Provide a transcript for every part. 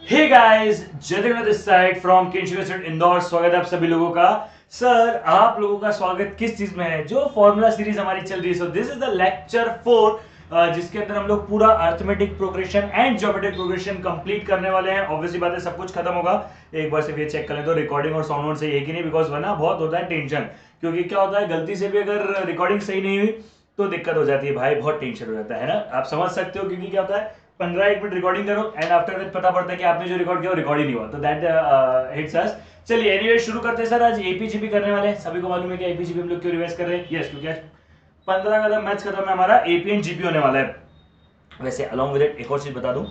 Hey guys, Jatin this side from किंशुगेट इंदौर। स्वागत है आप सभी लोगों का। सर, आप लोगों का स्वागत किस चीज में है? जो फॉर्मूला सीरीज हमारी चल रही है। So this is the lecture 4 जिसके अंदर हम लोग पूरा arithmetic progression and geometric progression complete करने वाले हैं। ऑब्वियसली बात है, सब कुछ खत्म होगा। एक बार सिर्फ ये चेक कर लें तो रिकॉर्डिंग और साउंड सही है कि नहीं, बिकॉज वरना बहुत होता है टेंशन। क्योंकि क्या होता है, गलती से भी अगर रिकॉर्डिंग सही नहीं हुई तो दिक्कत हो जाती है भाई, बहुत टेंशन हो जाता है ना। आप समझ सकते हो, क्योंकि क्या होता है, 15 मिनट रिकॉर्डिंग करो एंड आफ्टर दैट पता पड़ता है कि आपने जो रिकॉर्ड किया वो रिकॉर्ड ही नहीं हुआ, तो दैट हिट्स अस। चलिए एनीवे शुरू करते हैं सर। आज एपीजीपी करने वाले हैं। सभी को मालूम है कि एपीजीपी हम लोग क्यों रिवाइज कर रहे हैं? यस, क्योंकि आज 15 का मैच खत्म है, हमारा एपी एंड जीपी होने वाला है। वैसे अलॉन्ग विद इट एक और चीज बता दूं,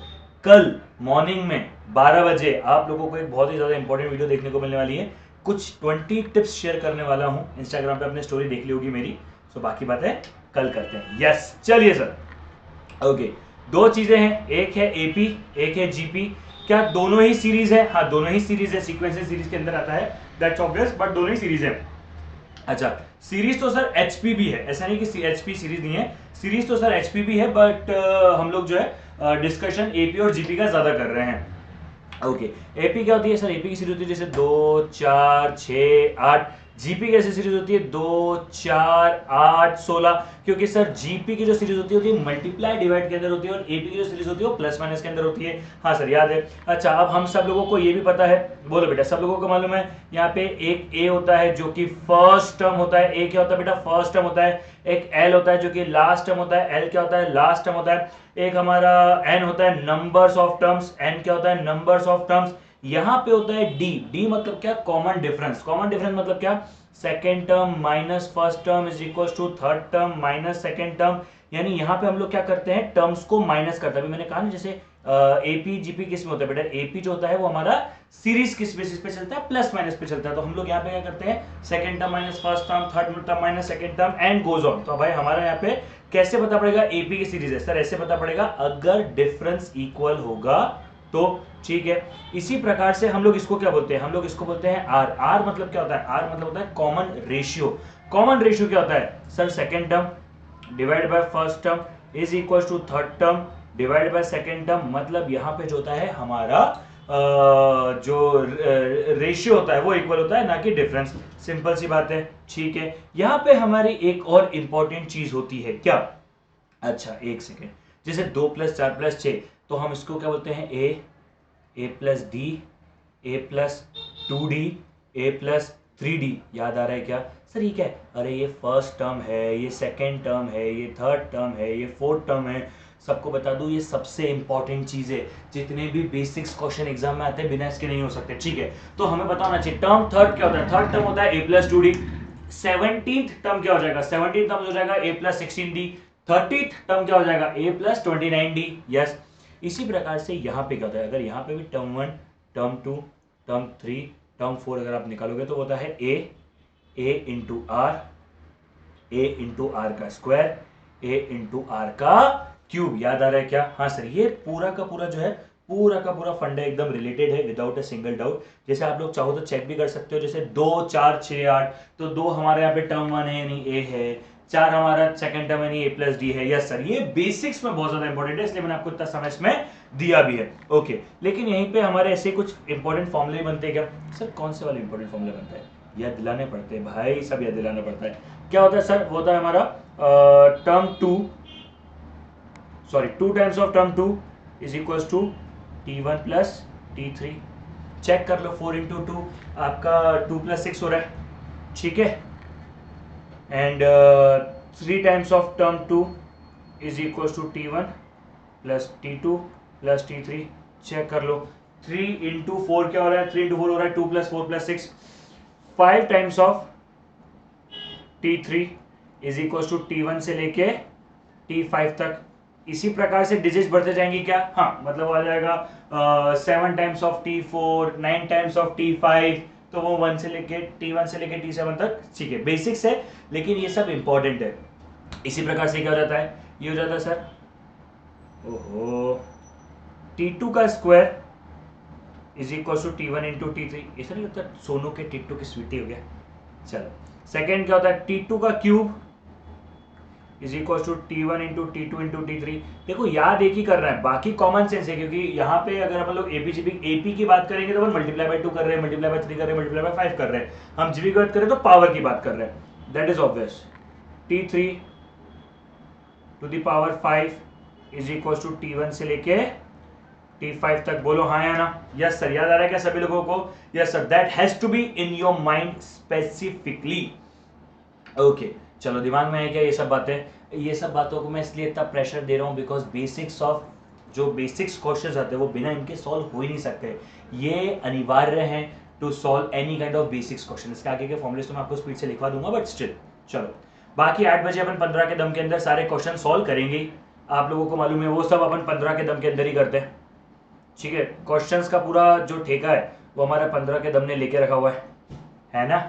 कल मॉर्निंग में 12 बजे आप लोगों को एक बहुत ही ज्यादा इंपॉर्टेंट वीडियो देखने को मिलने वाली है। कुछ 20 टिप्स शेयर करने वाला हूं। इंस्टाग्राम पे अपने स्टोरी देख ली होगी मेरी। सो बाकी बातें कल करते हैं। यस, चलिए सर। ओके, दो चीजें हैं, एक है एपी, एक है जीपी। क्या दोनों ही सीरीज है? हाँ, दोनों ही सीरीज है, सीक्वेंशियल सीरीज के अंदर आता है, दैट्स ऑब्वियस, बट दोनों ही सीरीज है। अच्छा, सीरीज तो सर एचपी भी है, ऐसा नहीं कि एचपी सीरीज नहीं है। सीरीज तो सर एचपी भी है, बट हम लोग जो है डिस्कशन एपी और जीपी का ज्यादा कर रहे हैं। ओके, एपी क्या होती है सर? एपी की सीरीज होती है जैसे 2 4 6 8। जीपी की ऐसी सीरीज होती है 2 4 8 16। क्योंकि सर जीपी की जो सीरीज होती है मल्टीप्लाई डिवाइड के अंदर होती है, और एपी की जो सीरीज होती है वो प्लस माइनस के अंदर होती है। हाँ सर, याद है। अच्छा, अब हम सब लोगों को ये भी पता है, बोलो बेटा, सब लोगों को मालूम है यहाँ पे एक ए होता है जो कि फर्स्ट टर्म होता है। ए क्या होता है बेटा? फर्स्ट टर्म होता है। एक एल होता है जो कि लास्ट टर्म होता है। एल क्या होता है? लास्ट टर्म होता है। एक हमारा एन होता है नंबर्स ऑफ टर्म्स। एन क्या होता है? Numbers of terms. यहां पे होता है डी। डी मतलब क्या? Common difference. कॉमन डिफरेंस मतलब क्या? Second term minus first term is equal to third term minus second term. यानी यहां पे हम लोग क्या करते हैं? टर्म्स को माइनस करते हैं। अभी मैंने कहा ना, जैसे एपी जीपी किस में होता है बेटा? एपी जो होता है वो हमारा सीरीज किस बेसिस पे चलता है? प्लस माइनस पे चलता है। तो हम लोग यहाँ पे क्या करते हैं? Second term minus first term, third term minus second term and goes on. तो भाई हमारा यहाँ पे कैसे पता पड़ेगा एपी की सीरीज है? सर ऐसे पता पड़ेगा, अगर डिफरेंस इक्वल होगा तो ठीक है। इसी प्रकार से हम लोग इसको क्या बोलते हैं? हम लोग इसको बोलते हैं आर। आर मतलब क्या होता है? आर मतलब होता है कॉमन रेशियो। कॉमन रेशियो क्या होता है sir? Second term divide by first term is equal to third term divide by second term. मतलब यहां पे जो होता है हमारा जो रेशियो होता है वो इक्वल होता है, ना कि डिफरेंस। सिंपल सी बात है, ठीक है। यहां पे हमारी एक और इंपॉर्टेंट चीज होती है, क्या? अच्छा, एक सेकेंड। जैसे 2 + 4 + 6, तो हम इसको क्या बोलते हैं? ए प्लस डी, ए प्लस 2D, ए प्लस 3D। याद आ रहा है क्या सर? ये क्या है? अरे ये फर्स्ट टर्म है, ये सेकेंड टर्म है, ये थर्ड टर्म है, ये फोर्थ टर्म है। सबको बता दूं, ये सबसे इंपॉर्टेंट चीज है। जितने भी बेसिक्स क्वेश्चन एग्जाम में आते हैं बिना इसके नहीं हो सकते, ठीक है? तो हमें पता होना चाहिए टर्म थर्ड क्या होता है। थर्ड टर्म होता है ए प्लस 2D। 17th टर्म क्या हो जाएगा? 17th टर्म हो जाएगा ए प्लस 16D। 30th टर्म क्या हो जाएगा? ए प्लस 29D। यस। इसी प्रकार से यहाँ पे क्या होता है? अगर यहाँ पे भी term one, term two, term three, term four अगर आप निकालोगे तो होता है a into r, a into r का स्क्वायर, ए इंटू आर का क्यूब। याद आ रहा है क्या? हाँ सर, ये पूरा का पूरा जो है, पूरा का पूरा फंडा एकदम रिलेटेड है विदाउट अ सिंगल डाउट। जैसे आप लोग चाहो तो चेक भी कर सकते हो, जैसे 2 4 6 8, तो 2 हमारे यहाँ पे टर्म वन है यानी ए है, 4 हमारा सेकंड टर्म यानी ए प्लस डी है। यस सर, ये बेसिक्स में बहुत ज्यादा इंपॉर्टेंट है, इसलिए मैंने आपको इतना समय इसमें दिया भी है। ओके, लेकिन यहीं पे हमारे ऐसे कुछ इंपॉर्टेंट फॉर्मूले बनते हैं क्या? सर कौन से वाले इंपॉर्टेंट फॉर्मूले बनते हैं? याद दिलाने पड़ते हैं भाई, सब याद दिलाना पड़ता है। क्या होता है सर? वो होता है हमारा term two, sorry, 2 times of term two is equal to T1 plus T3। Check कर लो, 4 इंटू टू आपका 2 + 6 हो रहा है, ठीक है? And 3 times of term two is equal to T1 plus T2 plus T3। Check कर लो, 3 इंटू 4 क्या हो रहा है? 3 इंटू 4 हो रहा है 2 + 4 + 6। 5 times of T3 is equal to T1 से लेके T5 तक। इसी प्रकार से डिजिट बढ़ते जाएंगी क्या? हाँ, मतलब आ जाएगा 7 times of T4, 9 times of T5। तो वो 1 से लेके T1 से लेके T7 तक, ठीक है? बेसिक्स है, लेकिन ये सब इंपॉर्टेंट है। इसी प्रकार से क्या हो जाता है? ये हो जाता है सर, ओहो, T2 का square is equal to T1 into T3। ऐसा नहीं लगता सोनू के टिट्टू की स्वीटी हो गया? चलो, सेकेंड क्या होता है? T2 का cube is equal to T1 into T2 into T3। देखो याद एक ही कर रहा है, बाकी कॉमन सेंस है, क्योंकि यहाँ पे अगर हम लोग एपी की बात करेंगे तो अपन मल्टीप्लाई बाय 2 कर रहे हैं, मल्टीप्लाई बाय 3 कर रहे हैं, मल्टीप्लाई बाय 5 कर रहे हैं। हम जीबी की बात करें तो पावर की बात कर रहे हैं, that is obvious. T3 to the power 5 is equal to T1 से लेके T5 तक। बोलो हाँ या ना? Yes sir. याद आ रहा है क्या सभी लोगों को? Yes sir, that has to be in your mind specifically. Okay चलो, दिमाग में है क्या ये सब बातें? ये सब बातों को मैं इसलिए इतना प्रेशर दे रहा हूँ बिकॉज बेसिक्स ऑफ जो बेसिक्स क्वेश्चंस आते हैं वो बिना इनके सॉल्व हो ही नहीं सकते। ये अनिवार्य हैं to solve any kind of basics question. इसके आगे के फॉर्मुलेस तो मैं आपको स्पीड से लिखवा दूंगा, बट स्टिल चलो। बाकी 8 बजे अपन 15 के दम के अंदर सारे क्वेश्चन सॉल्व करेंगे। आप लोगों को मालूम है वो सब अपन 15 के दम के अंदर ही करते हैं, ठीक है। क्वेश्चंस का पूरा जो ठेका है वो हमारा 15 के दम ने लेके रखा हुआ है ना?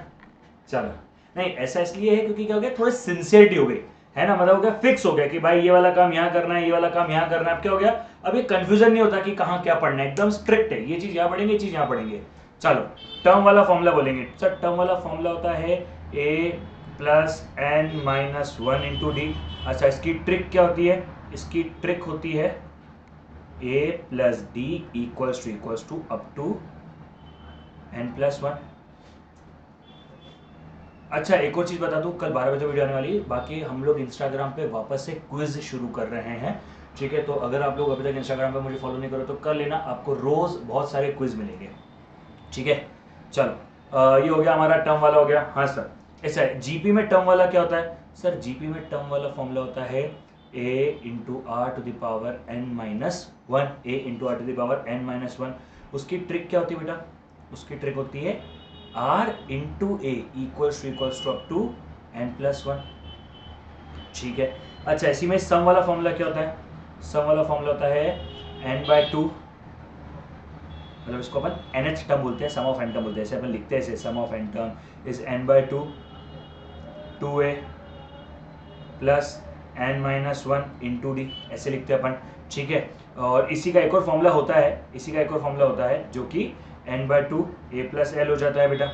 चलो, नहीं ऐसा इसलिए है क्योंकि क्या हो गया, थोड़ी सिंसियरिटी हो गई है ना, मतलब हो गया फिक्स हो गया कि भाई ये वाला काम यहाँ करना है, ये वाला काम यहाँ करना है। अब क्या हो गया, अब ये कंफ्यूजन नहीं होता कि कहाँ क्या पढ़ना है, एकदम स्ट्रिक्ट है, ये चीज यहाँ पढ़ेंगे, ये चीज यहाँ पढ़ेंगे। चलो टर्म वाला फॉर्मूला बोलेंगे सर। टर्म वाला फॉर्मूला होता है a plus n minus 1 into d. अच्छा, इसकी ट्रिक क्या होती है? इसकी ट्रिक होती है a plus d equals to up to n plus 1। अच्छा, एक और चीज बता दूं, कल 12 बजे वीडियो आने वाली है। बाकी हम लोग इंस्टाग्राम पे वापस से क्विज शुरू कर रहे हैं, ठीक है। तो अगर आप लोग अभी तक इंस्टाग्राम पे मुझे फॉलो नहीं करो तो कर लेना, आपको रोज बहुत सारे क्विज मिलेंगे, ठीक है। चलो ये हो गया हमारा टर्म वाला हो गया। हाँ सर, ऐसा जीपी में टर्म वाला क्या होता है? सर जीपी में टर्म वाला फॉर्मूला होता है a into r to the power n minus 1। a into r to the power n minus 1। उसकी ट्रिक क्या होती है बेटा? उसकी ट्रिक होती है r into a equals to up to n plus 1, ठीक है। अच्छा, इसी में सम वाला फॉर्मूला क्या होता है? सम वाला फॉर्मूला होता है n बाय 2, मतलब इसको अपन NH टर्म बोलते हैं, सम ऑफ n टर्म बोलते हैं। ऐसे अपन लिखते हैं, ऐसे sum of n term is n by 2 2a plus n minus 1 into d, ऐसे लिखते हैं अपन, ठीक है। और इसी का एक और फॉर्मूला होता है, इसी का एक और फॉर्मूला होता है जो कि n by 2 a plus l हो जाता है बेटा,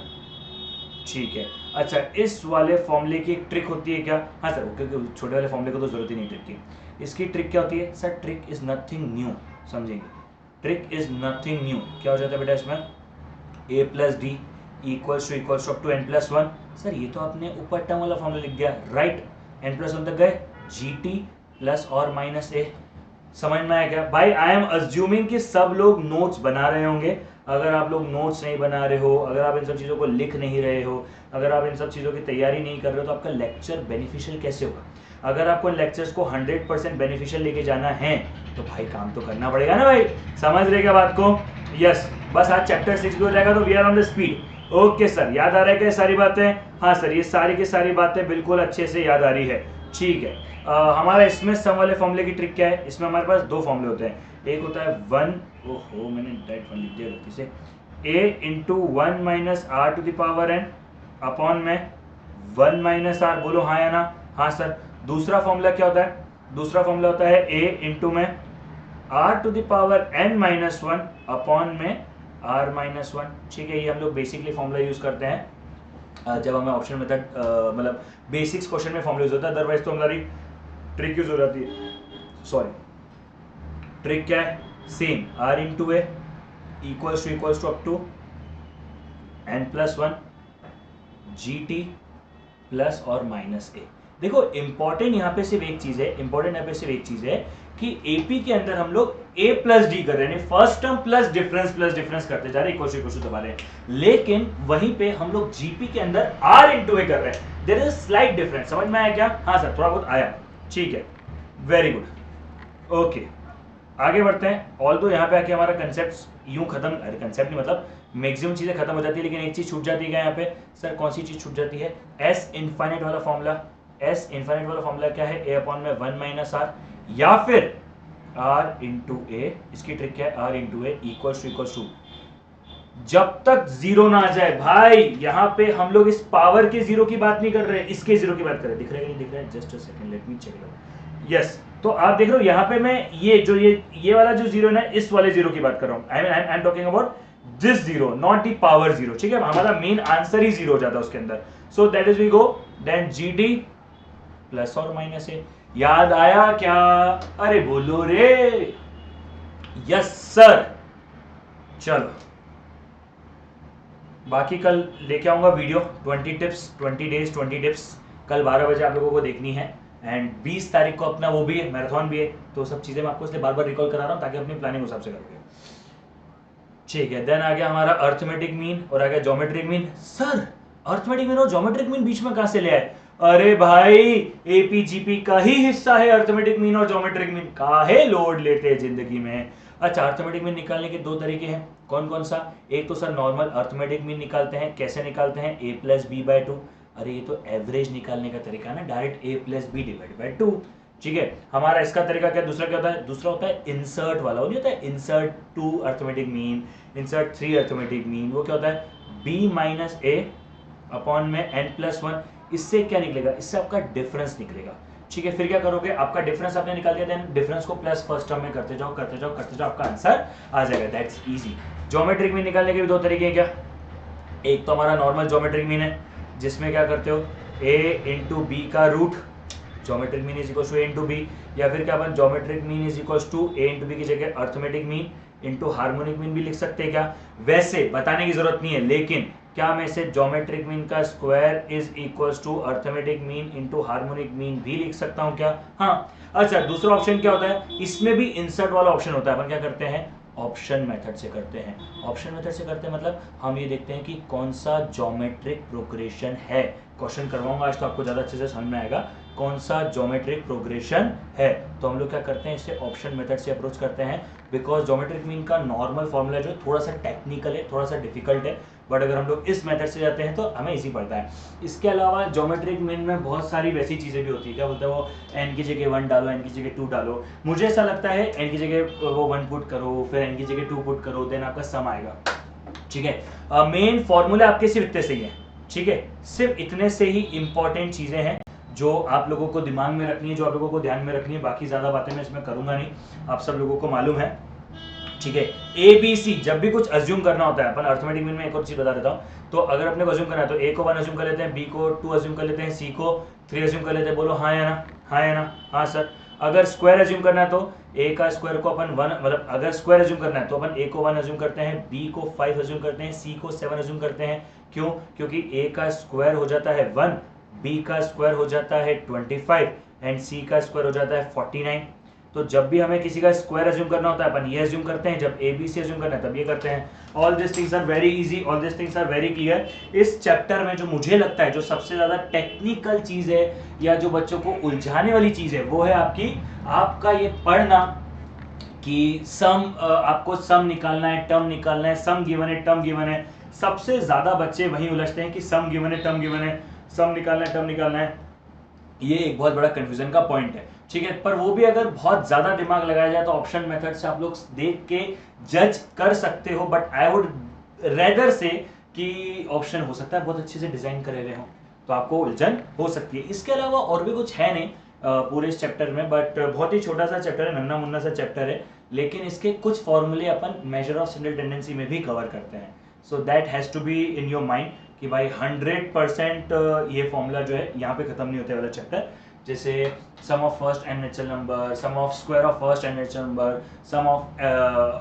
ठीक है। अच्छा, इस वाले फॉर्मूले की एक ट्रिक होती है क्या? हाँ सर, क्योंकि छोटे वाले फॉर्मूले को तो जरूरत ही नहीं ट्रिक की। इसकी ट्रिक क्या होती है? Sir trick is nothing new, समझेंगे। Trick is nothing new. क्या हो जाता है बेटा इसमें? a plus d equals to up to n plus 1। Sir ये तो आपने ऊपर टर्म वाला फॉर्मूला लिख दिया, राइट। n प्लस 1 तक गए, gt प्लस और माइनस a। समझ में आया क्या भाई? आई एम अज्यूमिंग कि सब लोग नोट्स बना रहे होंगे। अगर आप लोग नोट्स नहीं बना रहे हो, अगर आप इन सब चीज़ों को लिख नहीं रहे हो, अगर आप इन सब चीज़ों की तैयारी नहीं कर रहे हो, तो आपका लेक्चर बेनिफिशियल कैसे होगा? अगर आपको लेक्चर्स को 100% बेनिफिशियल लेके जाना है तो भाई काम तो करना पड़ेगा ना भाई। समझ रहे क्या बात को? यस, बस आज चैप्टर 6 भी हो जाएगा तो we are on the speed. Okay sir, याद आ रहा है क्या सारी बातें? हाँ सर, ये सारी की सारी बातें बिल्कुल अच्छे से याद आ रही है, ठीक है। हमारा इसमें सम वाले फॉर्मूले की ट्रिक क्या है? इसमें हमारे पास दो फॉर्मूले होते हैं। एक होता है 1, ओहो मैंने डायरेक्ट 1 लिख दिया गलती से, a into 1 minus r to the power n upon में 1 माइनस आर। बोलो हाँ या ना? हाँ सर। दूसरा फॉर्मूला क्या होता है? दूसरा फॉर्मूला होता है a इंटू में r to the power n minus 1 upon में r माइनस 1, ठीक है। ये हम लोग बेसिकली फॉर्मूला यूज करते हैं जब हमें ऑप्शन मेथड मतलब बेसिक्स क्वेश्चन में फॉर्मूला यूज होता है, अदरवाइज तो हमारी ट्रिक यूज हो जाती है। सॉरी, ट्रिक क्या है? Same, r into a equals to up to n plus 1 gt plus और माइनस ए। देखो इंपॉर्टेंट यहाँ पे सिर्फ एक चीज है, इंपॉर्टेंट यहाँ पे सिर्फ एक चीज है कि एपी के अंदर हम लोग a प्लस डी कर रहे हैं, फर्स्ट टर्म प्लस डिफरेंस करते जा रहे हैं, इक्वल टू दबा रहे हैं। लेकिन वहीं पे हम लोग जीपी के अंदर r इंटू ए कर रहे हैं, देयर इज स्लाइट डिफरेंस। समझ में आया क्या? हाँ सर, थोड़ा बहुत आया, ठीक है, वेरी गुड। ओके, आगे बढ़ते हैं। ऑल्दो यहाँ पे आके हमारा कंसेप्ट यूं खत्म, अरे कंसेप्ट नहीं मतलब मैक्सिमम चीजें खत्म हो जाती है, लेकिन एक चीज छूट जाती है यहाँ पे। सर कौन सी चीज छूट जाती है? एस इनफाइनाइट वाला फॉर्मूला। एस इनफाइनाइट वाला फॉर्मूला क्या है? ए अपॉन में 1 माइनस आर, या फिर आर इंटू ए। इसकी ट्रिक क्या है? R into a equals to जब तक जीरो ना आ जाए। भाई यहाँ पे हम लोग इस पावर के जीरो की बात नहीं कर रहे, इसके जीरो की बात कर रहे। दिख रहा है कि नहीं दिख रहा है? Just a second, let me check it out. Yes, तो आप देख रहे हो यहाँ पे मैं ये वाला जो जीरो है, इस वाले जीरो की बात कर रहा हूँ। I am talking about this zero, not the power zero, ठीक है। हमारा मेन आंसर ही जीरो हो जाता है उसके अंदर। So that is we go then g d plus और माइनस ए। याद आया क्या? अरे बोलो रे। Yes sir. चलो बाकी कल लेके आऊंगा वीडियो 20 टिप्स 20 डेज 20 टिप्स। कल 12 बजे आप लोगों को देखनी है एंड 20 तारीख को अपना वो भी है, मैराथन भी है। तो सब चीजें मैं आपको इसलिए बार बार रिकॉल करा रहा हूँ ताकि अपनी प्लानिंग उस हिसाब से करोगे। ठीक है, देन आ गया हमारा अर्थमेटिक मीन और आ गया geometric mean. Sir arithmetic mean और ज्योमेट्रिक मीन बीच में कहां से ले आए? अरे भाई एपीजीपी का ही हिस्सा है अर्थमेटिक मीन और ज्योमेट्रिक मीन। काहे लोड लेते हैं जिंदगी में। अच्छा अर्थमेटिक मीन निकालने के दो तरीके हैं, कौन कौन सा? एक तो सर नॉर्मल अर्थमेटिक मीन निकालते हैं, कैसे निकालते हैं? a plus b by two. अरे ये तो एवरेज निकालने का तरीका है ना, direct a plus b divide by two. ठीक है, हमारा इसका तरीका क्या? दूसरा क्या होता है? दूसरा होता है इंसर्ट वाला, वो नहीं होता है insert 2 arithmetic mean, insert 3 arithmetic mean. वो क्या होता है? b माइनस ए अपॉन में n प्लस वन। इससे क्या निकलेगा? इससे आपका डिफरेंस निकलेगा। ठीक है, फिर क्या करोगे? आपका डिफरेंस आपने निकाल दिया, देन डिफरेंस को प्लस फर्स्ट टर्म में करते जाओ करते जाओ करते जाओ, आपका आंसर आ जाएगा। That's easy. ज्योमेट्रिक मीन निकालने के भी दो तरीके हैं क्या? एक तो हमारा नॉर्मल ज्योमेट्रिक मीन है जिसमें क्या करते हो? a इंटू बी का root, geometric mean is equal to a into b. या फिर क्या अपन geometric mean is equal to a into b की जगह arithmetic mean into harmonic mean भी लिख सकते हैं क्या? वैसे बताने की जरूरत नहीं है, लेकिन क्या मैं इसे ज्योमेट्रिक मीन का square is equal to arithmetic mean into harmonic mean भी लिख सकता हूं क्या? हाँ। अच्छा दूसरा ऑप्शन क्या होता है? इसमें भी इंसर्ट वाला ऑप्शन होता है। अपन क्या करते हैं? ऑप्शन मेथड से करते हैं। ऑप्शन मेथड से करते हैं मतलब हम ये देखते हैं कि कौन सा ज्योमेट्रिक प्रोग्रेशन है। क्वेश्चन करवाऊंगा आज तो आपको ज्यादा अच्छे से समझ में आएगा कौन सा ज्योमेट्रिक प्रोग्रेशन है। तो हम लोग क्या करते हैं? इसे ऑप्शन मेथड से अप्रोच करते हैं, बिकॉज ज्योमेट्रिक मीन का नॉर्मल फॉर्मूला जो थोड़ा सा टेक्निकल है, थोड़ा सा डिफिकल्ट है, बट अगर हम लोग इस मेथड से जाते हैं तो हमें इजी पड़ता है। इसके अलावा ज्योमेट्रिक मीन में बहुत सारी वैसी चीजें भी होती है, क्या बोलते हैं वो, n की जगह 1 डालो, n की जगह 2 डालो। मुझे ऐसा लगता है n की जगह वो 1 पुट करो, फिर n की जगह 2 पुट करो, देन आपका सम आएगा। ठीक है, मेन फॉर्मूला आपके सिर्फ इतने से ही है। ठीक है, सिर्फ इतने से ही इंपॉर्टेंट चीजें हैं जो आप लोगों को दिमाग में रखनी है, जो आप लोगों को ध्यान में रखनी है। बाकी ज्यादा बातें मैं इसमें करूंगा नहीं, आप सब लोगों को मालूम है। ठीक है, ए बी सी जब भी कुछ अज्यूम करना होता है, अपन अर्थमेटिक मीन में एक और चीज बता देता हूं। तो अगर अपने को अज्यूम करना है तो ए को 1 अज्यूम कर लेते हैं, बी को 2 अज्यूम कर लेते हैं, सी को 3 अज्यूम कर लेते हैं। बोलो हाँ या ना? हाँ या ना? हाँ सर। अगर स्क्वायर अज्यूम करना है तो ए का स्क्वायर को अपन 1, मतलब अगर स्क्वायर अज्यूम करना है तो अपन ए को 1 अज्यूम करते हैं, बी को 5 अज्यूम करते हैं, सी को 7 अज्यूम करते हैं। क्यों? क्योंकि ए का स्क्वायर हो जाता है 1, बी का स्क्वायर हो जाता है 25 एंड सी का स्क्वायर हो जाता है 49। तो जब भी हमें किसी का स्क्वायर अज्यूम करना होता है अपन ये अज्यूम करते हैं, जब ए बी सी अज्यूम करना है तब ये करते हैं। All this things are very easy, all this things are very clear. इस चैप्टर में जो मुझे लगता है जो सबसे ज्यादा टेक्निकल चीज है या जो बच्चों को उलझाने वाली चीज है वो है आपका ये पढ़ना कि सम, आपको सम निकालना है, टर्म निकालना है, सम गिवन है, टर्म गिवन है। सबसे ज्यादा बच्चे वही उलझते हैं कि सम गिवन है, टर्म गिवन है, सम निकालना है, टर्म निकालना है। ये एक बहुत बड़ा कंफ्यूजन का पॉइंट है। ठीक है, पर वो भी अगर बहुत ज्यादा दिमाग लगाया जाए तो ऑप्शन मेथड से आप लोग देख के जज कर सकते हो, बट आई वुड रेदर से कि ऑप्शन हो सकता है बहुत अच्छे से डिजाइन करे हुए हो तो आपको उलझन हो सकती है। इसके अलावा और भी कुछ है नहीं पूरे इस चैप्टर में, बट बहुत ही छोटा सा चैप्टर है, नन्ना मुन्ना सा चैप्टर है, लेकिन इसके कुछ फॉर्मूले अपन मेजर ऑफ सिंगल टेंडेंसी में भी कवर करते हैं। So that has to be in your mind कि भाई 100% ये फॉर्मूला जो है यहाँ पे खत्म नहीं होते वाला चैप्टर। जैसे sum of first n natural number, sum of square of first n natural number, sum of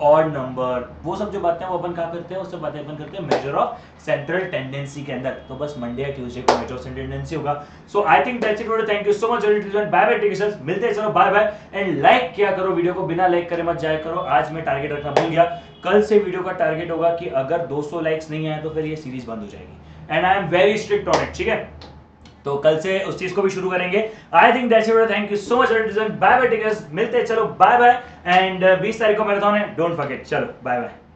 odd number, वो सब जो बातें हैं वो अपन क्या करते हैं, वो सब बातें अपन करते हैं मेजर ऑफ सेंट्रल टेंडेंसी के अंदर। तो बस मंडे या ट्यूसडे को मेजर ऑफ सेंट्रल टेंडेंसी होगा। So I think that's it. Thank you so much, bye bye, take care, मिलते हैं, चलो बाय बाय। एंड लाइक किया करो वीडियो को, बिना लाइक करे मत जाया करो। आज मैं टारगेट रखना भूल गया, कल से वीडियो का टारगेट होगा कि अगर 200 लाइक्स नहीं आए तो फिर ये सीरीज बंद हो जाएगी, and I am very strict on it. ठीक है, तो कल से उस चीज को भी शुरू करेंगे। I think that's it. Thank you so much, bye bye, take care, मिलते हैं, चलो बाय बाय। एंड 20 तारीख को मैराथन है, डोंट फॉरगेट। चलो बाय बाय।